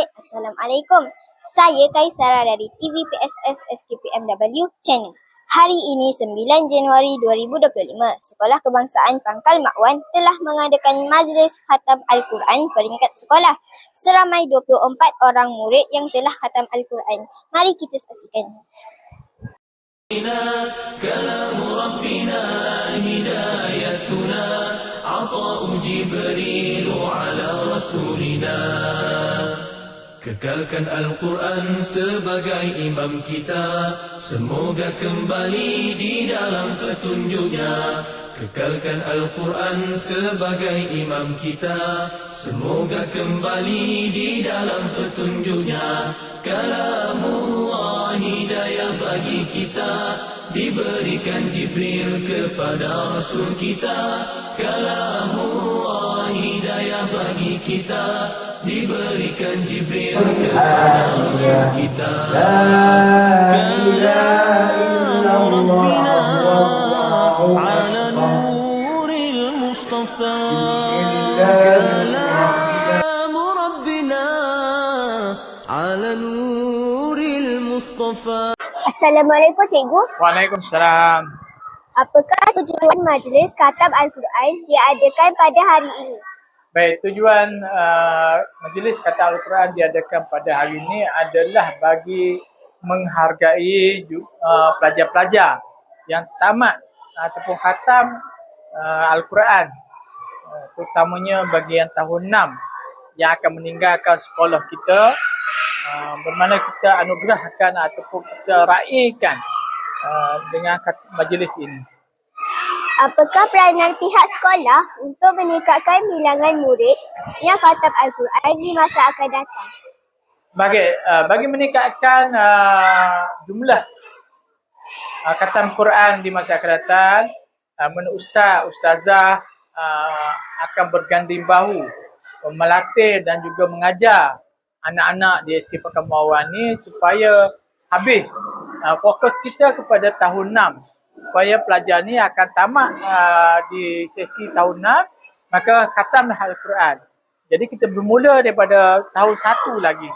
Hai, Assalamualaikum. Saya Kaisara dari TVPSS SKPMW Channel. Hari ini 9 Januari 2025, Sekolah Kebangsaan Pangkal Makwan telah mengadakan majlis khatam Al-Quran peringkat sekolah. Seramai 24 orang murid yang telah khatam Al-Quran. Mari kita saksikan. كلام ربنا هدايتنا عطاء جبريل على رسولنا. Kekalkan Al-Quran sebagai imam kita, semoga kembali di dalam petunjuknya. Kekalkan Al-Quran sebagai imam kita, semoga kembali di dalam petunjuknya. Kalamullah hidayah bagi kita, diberikan Jibril kepada Rasul kita. Kalamullah hidayah bagi kita, diberikan Jibril kepada Rasul kita. Kalam Rabbina ala nuril Mustafa. Kalam Rabbina ala nuril Mustafa. Assalamualaikum Cikgu. Waalaikumsalam. Apakah tujuan majlis khatam Al-Quran diadakan pada hari ini? Baik, tujuan majlis khatam Al-Quran diadakan pada hari ini adalah bagi menghargai pelajar-pelajar yang tamat ataupun khatam Al-Quran, terutamanya bagi yang tahun 6 yang akan meninggalkan sekolah kita, bermakna kita anugerahkan ataupun kita raikan dengan majlis ini. Apakah peranan pihak sekolah untuk meningkatkan bilangan murid yang khatam Al-Quran di masa akan datang? Bagi meningkatkan jumlah khatam Quran di masa akan datang, ustazah akan berganding bahu melatih dan juga mengajar anak-anak di SK Pangkal Makwan ni supaya habis. Fokus kita kepada tahun 6 supaya pelajar ni akan tamat di sesi tahun 6, maka khatamlah Al-Quran. Jadi kita bermula daripada tahun 1 lagi.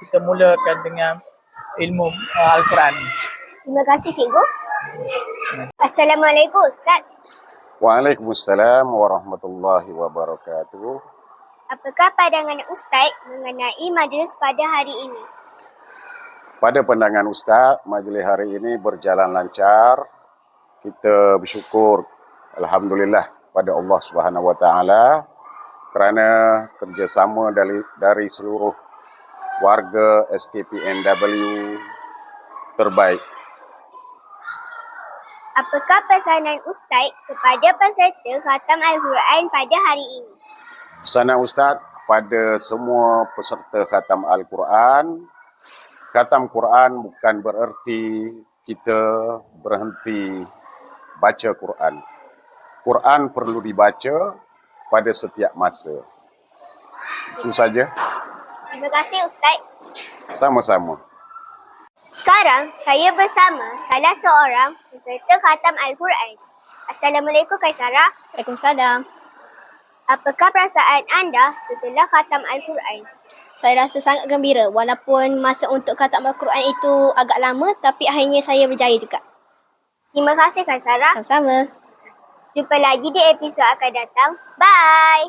Kita mulakan dengan ilmu Al-Quran. Terima kasih Cikgu. Assalamualaikum Ustaz. Waalaikumsalam warahmatullahi wabarakatuh. Apakah pandangan Ustaz mengenai majlis pada hari ini? Pada pandangan Ustaz, majlis hari ini berjalan lancar. Kita bersyukur alhamdulillah pada Allah Subhanahu Wa Taala kerana kerjasama dari seluruh warga SKPNW terbaik. Apakah pesanan Ustaz kepada peserta khatam Al-Quran pada hari ini? Pesanan Ustaz pada semua peserta khatam Al-Quran, khatam Quran bukan bererti kita berhenti baca Quran. Quran perlu dibaca pada setiap masa. Itu saja. Terima kasih Ustaz. Sama-sama. Sekarang saya bersama salah seorang peserta khatam Al-Quran. Assalamualaikum Kaisara. Waalaikumsalam. Apakah perasaan anda setelah khatam Al-Quran? Saya rasa sangat gembira walaupun masa untuk khatam Al-Quran itu agak lama tapi akhirnya saya berjaya juga. Terima kasih Kaisara. Sama-sama. Jumpa lagi di episod akan datang. Bye.